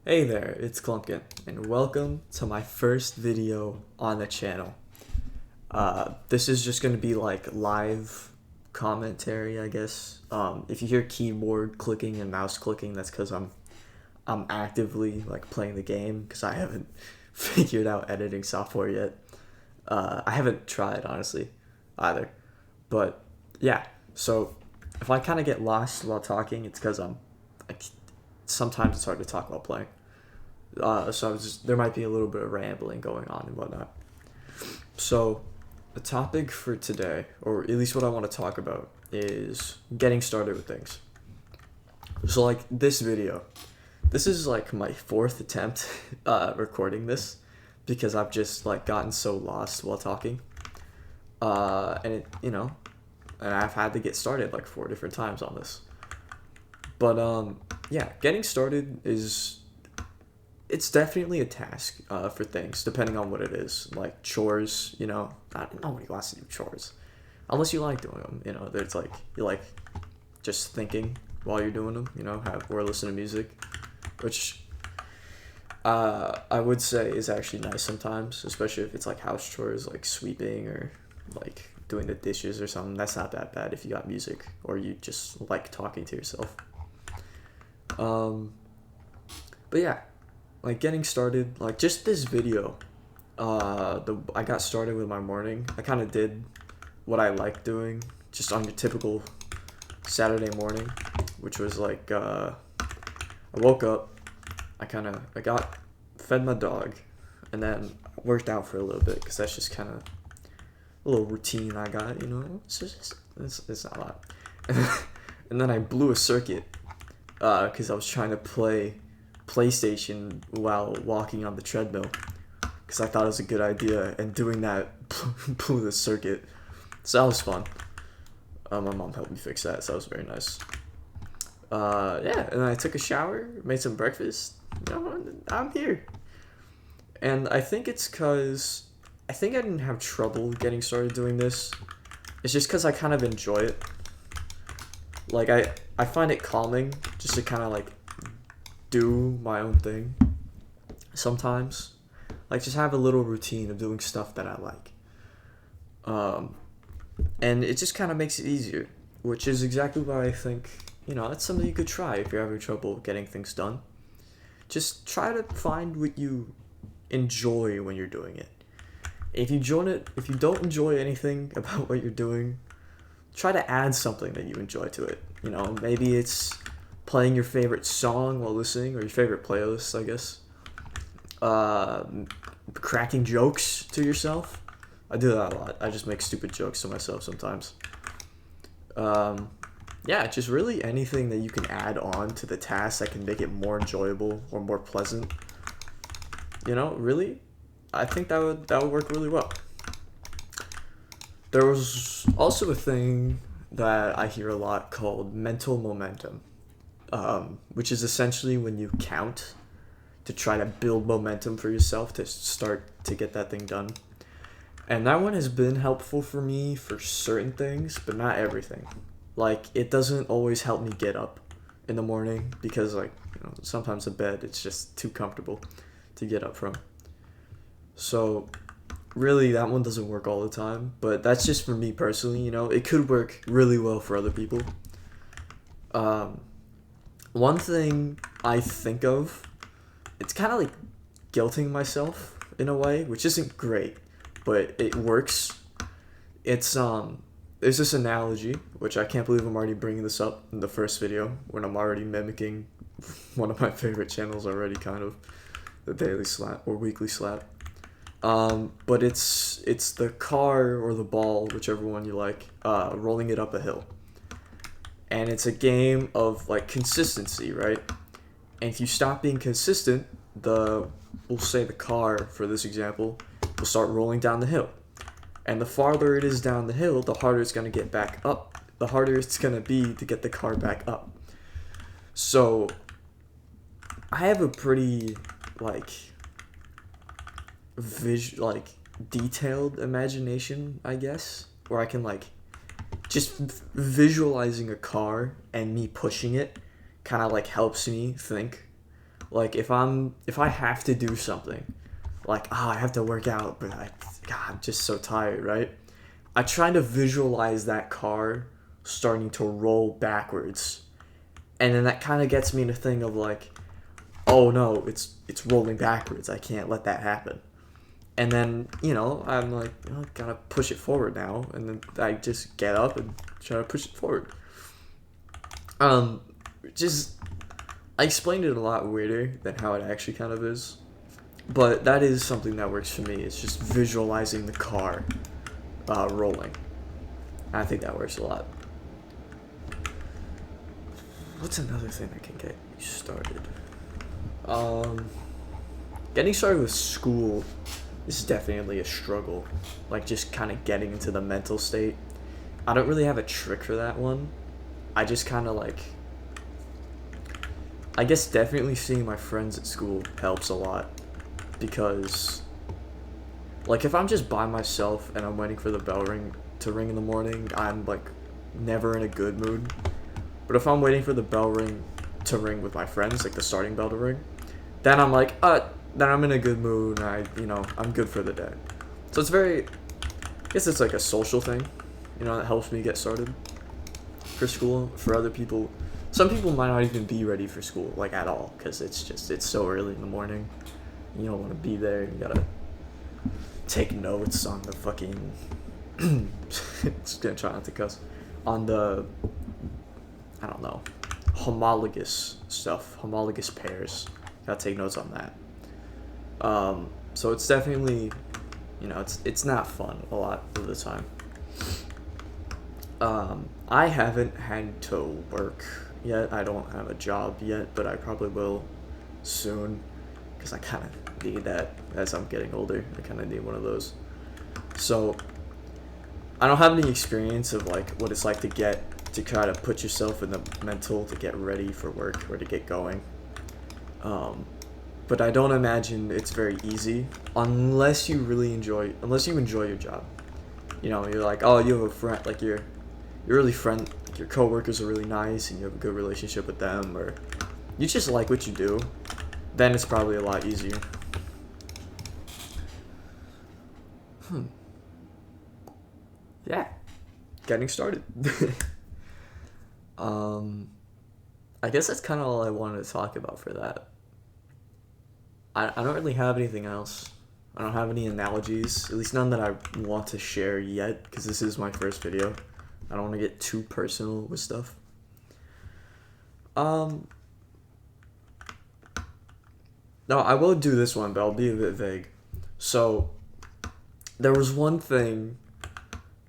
Hey there, it's Clumpkin, and welcome to my first video on the channel. This is just gonna be like live commentary, I guess. If you hear keyboard clicking and mouse clicking, that's because I'm actively like playing the game because I haven't figured out editing software yet. I haven't tried honestly, either. But yeah, so if I kind of get lost while talking, it's because like sometimes it's hard to talk while playing. So there might be a little bit of rambling going on and whatnot. So the topic for today, or at least what I want to talk about, is getting started with things. So like this video, this is like my fourth attempt recording this because I've just like gotten so lost while talking. And and I've had to get started like four different times on this. But yeah, getting started is it's definitely a task for things, depending on what it is. Like chores, not nobody wants to do chores, unless you like doing them. There's like you like just thinking while you're doing them. Have or listen to music, which I would say is actually nice sometimes, especially if it's like house chores, like sweeping or like doing the dishes or something. That's not that bad if you got music or you just like talking to yourself. Um, but yeah, like getting started, like just this video. The I got started with my morning. I kind of did what I like doing, just on your typical Saturday morning, which was like I woke up, I got fed my dog, and then worked out for a little bit because that's just kind of a little routine I got. It's not a lot, and then I blew a circuit because I was trying to play PlayStation while walking on the treadmill because I thought it was a good idea, and doing that blew the circuit. So that was fun. My mom helped me fix that, so that was very nice. Yeah, and then I took a shower, made some breakfast. I'm here, and I think it's cause I think I didn't have trouble getting started doing this. It's just cause I kind of enjoy it. Like I find it calming just to kind of like do my own thing sometimes. Like just have a little routine of doing stuff that I like. Um, and it just kind of makes it easier, which is exactly why I think that's something you could try if you're having trouble getting things done. Just try to find what you enjoy when you're doing it. If you don't enjoy anything about what you're doing, try to add something that you enjoy to it. Maybe it's playing your favorite song while listening, or your favorite playlist, I guess. Uh, Cracking jokes to yourself. I do that a lot. I just make stupid jokes to myself sometimes. Um, yeah, just really anything that you can add on to the task that can make it more enjoyable or more pleasant. Really, I think that would work really well. There was also a thing that I hear a lot called mental momentum, which is essentially when you count to try to build momentum for yourself to start to get that thing done. And that one has been helpful for me for certain things, but not everything. Like it doesn't always help me get up in the morning because sometimes the bed it's just too comfortable to get up from. So really that one doesn't work all the time, but that's just for me personally. It could work really well for other people. Um, One thing I think of, it's kind of like guilting myself in a way, which isn't great, but it works. It's there's this analogy, which I can't believe I'm already bringing this up in the first video when I'm already mimicking one of my favorite channels already, kind of the Daily Slap or Weekly Slap. But it's the car or the ball, whichever one you like, rolling it up a hill, and it's a game of like consistency, right? And if you stop being consistent, we'll say the car for this example will start rolling down the hill. And the farther it is down the hill, the harder it's going to get back up. The harder it's going to be to get the car back up. So I have a pretty like like detailed imagination, I guess, where I can like just visualizing a car and me pushing it kind of like helps me think Like if I have to do something, like I have to work out, but I'm just so tired, right? I try to visualize that car starting to roll backwards, and then that kind of gets me to think of like, oh no, it's rolling backwards. I can't let that happen. And then I'm like, gotta push it forward now, and then I just get up and try to push it forward. Just I explained it a lot weirder than how it actually kind of is, but that is something that works for me. It's just visualizing the car rolling. I think that works a lot. What's another thing that can get you started? Getting started with school is definitely a struggle. Like just kind of getting into the mental state. I don't really have a trick for that one. I just kind of like, I guess definitely seeing my friends at school helps a lot, because like if I'm just by myself and I'm waiting for the bell to ring in the morning, I'm like never in a good mood. But if I'm waiting for the bell to ring with my friends, like the starting bell to ring, then I'm like, then I'm in a good mood, and I'm good for the day. So it's I guess it's like a social thing, that helps me get started for school. For other people, some people might not even be ready for school, like at all, because it's so early in the morning. You don't want to be there. You gotta take notes on the fucking, just gonna try not to cuss, on the, I don't know, homologous stuff, homologous pairs. Gotta take notes on that. So it's definitely, it's not fun a lot of the time. I haven't had to work yet. I don't have a job yet, but I probably will soon, because I kind of need that as I'm getting older. I kind of need one of those. So I don't have any experience of like what it's like to try to put yourself in the mental to get ready for work or to get going. But I don't imagine it's very easy unless you enjoy your job. You're like, oh, you have a friend, like you're really like your coworkers are really nice and you have a good relationship with them, or you just like what you do, then it's probably a lot easier. Yeah, getting started. I guess that's kind of all I wanted to talk about for that. I don't really have anything else. I don't have any analogies, at least none that I want to share yet, because this is my first video. I don't want to get too personal with stuff. No, I will do this one, but I'll be a bit vague. So, there was one thing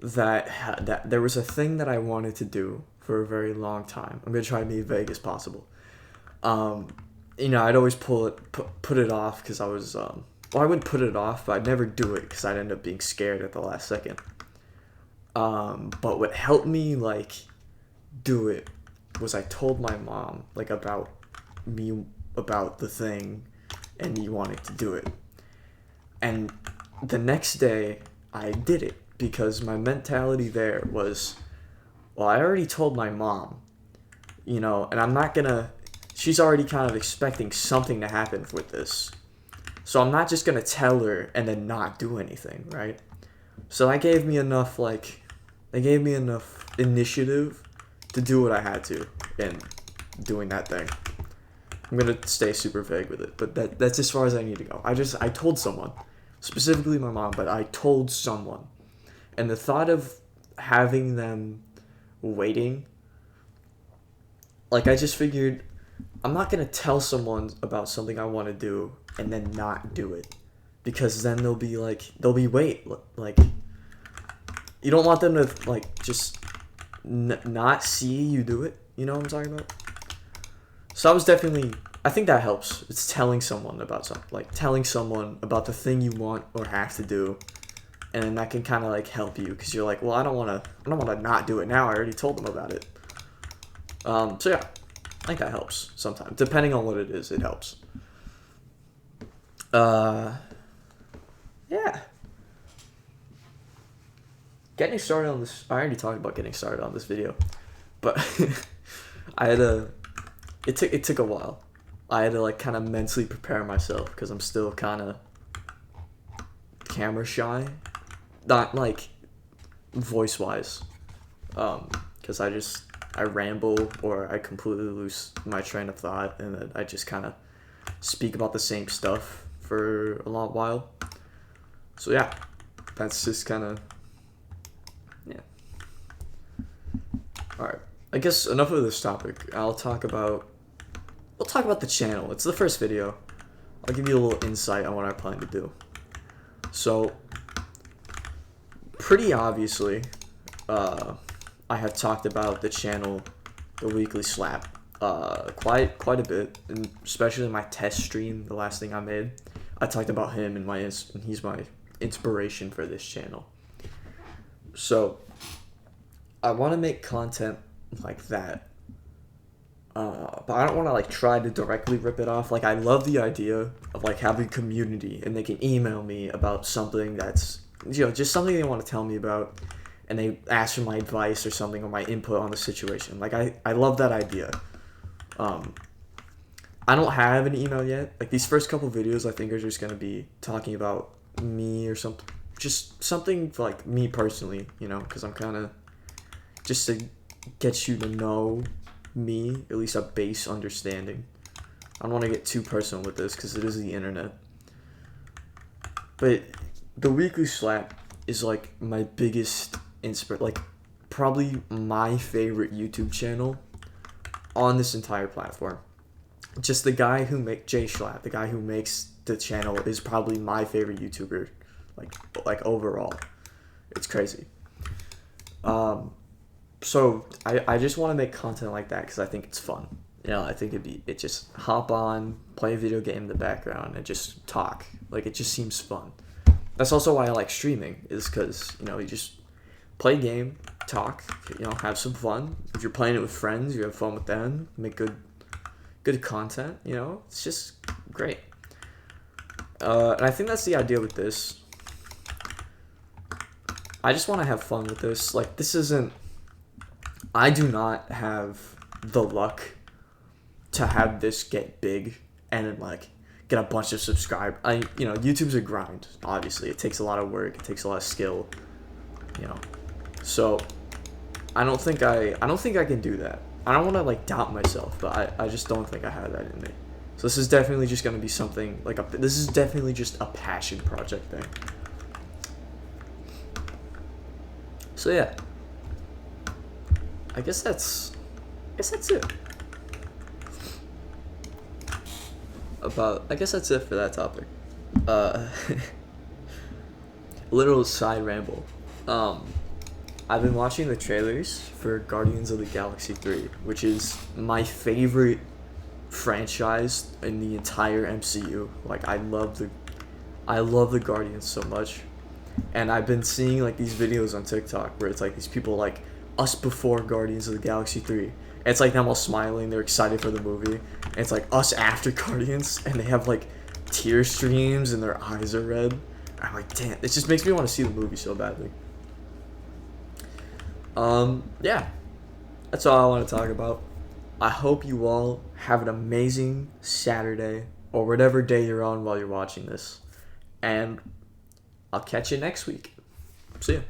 that there was a thing that I wanted to do for a very long time. I'm gonna try to be vague as possible. I'd always put it off because I was I wouldn't put it off, but I'd never do it because I'd end up being scared at the last second. But what helped me like do it was I told my mom like about the thing and me wanting to do it. And the next day I did it because my mentality there was, well, I already told my mom, and I'm not gonna, she's already kind of expecting something to happen with this. So I'm not just gonna tell her and then not do anything, right? So that gave me enough initiative to do what I had to in doing that thing. I'm gonna stay super vague with it, but that's as far as I need to go. I told someone, specifically my mom, but I told someone. And the thought of having them waiting, like I just figured, I'm not gonna tell someone about something I want to do and then not do it, because then they'll be wait, like you don't want them to like just not see you do it. You know what I'm talking about? So I think that helps. It's telling someone about something, like telling someone about the thing you want or have to do, and then that can kind of like help you, because you're like, well, I don't want to not do it now. I already told them about it. So yeah, I think that helps sometimes. Depending on what it is, it helps. Yeah. Getting started on this, I already talked about getting started on this video, but it took a while. I had to like kind of mentally prepare myself because I'm still kind of camera shy, not like voice wise, because I ramble or I completely lose my train of thought and then I just kind of speak about the same stuff for a long while. So yeah, that's just kind of, yeah. All right, I guess enough of this topic. We'll talk about the channel. It's the first video. I'll give you a little insight on what I plan to do. So, pretty obviously, I have talked about the channel, the Weekly Slap, quite a bit, and especially my test stream, the last thing I made. I talked about him and he's my inspiration for this channel. So, I want to make content like that. But I don't want to like try to directly rip it off. Like I love the idea of like having community and they can email me about something that's, you know, just something they want to tell me about and they ask for my advice or something or my input on the situation. Like I love that idea. I don't have an email yet. Like these first couple videos I think are just going to be talking about me or something, just something for like me personally, you know, because I'm kind of just to get you to know me, at least a base understanding. I don't want to get too personal with this because it is the internet. But the Weekly Slap is like my biggest like probably my favorite YouTube channel on this entire platform. Just the guy who Jay Schlatt, the guy who makes the channel, is probably my favorite YouTuber, like overall. It's crazy. So I just want to make content like that because I think it's fun. You know, I think it just hop on, play a video game in the background, and just talk. Like it just seems fun. That's also why I like streaming, is because, you know, you just play a game, talk, you know, have some fun. If you're playing it with friends, you have fun with them, make good content. You know, it's just great. And I think that's the idea with this. I just want to have fun with this. Like this isn't. I do not have the luck to have this get big and like get a bunch of subscribers. You know, YouTube's a grind. Obviously, it takes a lot of work. It takes a lot of skill. You know, so I don't think I can do that. I don't want to like doubt myself, but I just don't think I have that in me. So this is definitely just gonna be something like this is definitely just a passion project thing. So yeah. I guess that's it. I guess that's it for that topic. Little side ramble. I've been watching the trailers for Guardians of the Galaxy 3, which is my favorite franchise in the entire MCU. Like I love the Guardians so much. And I've been seeing like these videos on TikTok where it's like these people like us before Guardians of the Galaxy 3. And it's like them all smiling, they're excited for the movie. And it's like us after Guardians, and they have like tear streams and their eyes are red. I'm like, damn, it just makes me want to see the movie so badly. Yeah. That's all I want to talk about. I hope you all have an amazing Saturday or whatever day you're on while you're watching this. And I'll catch you next week. See ya.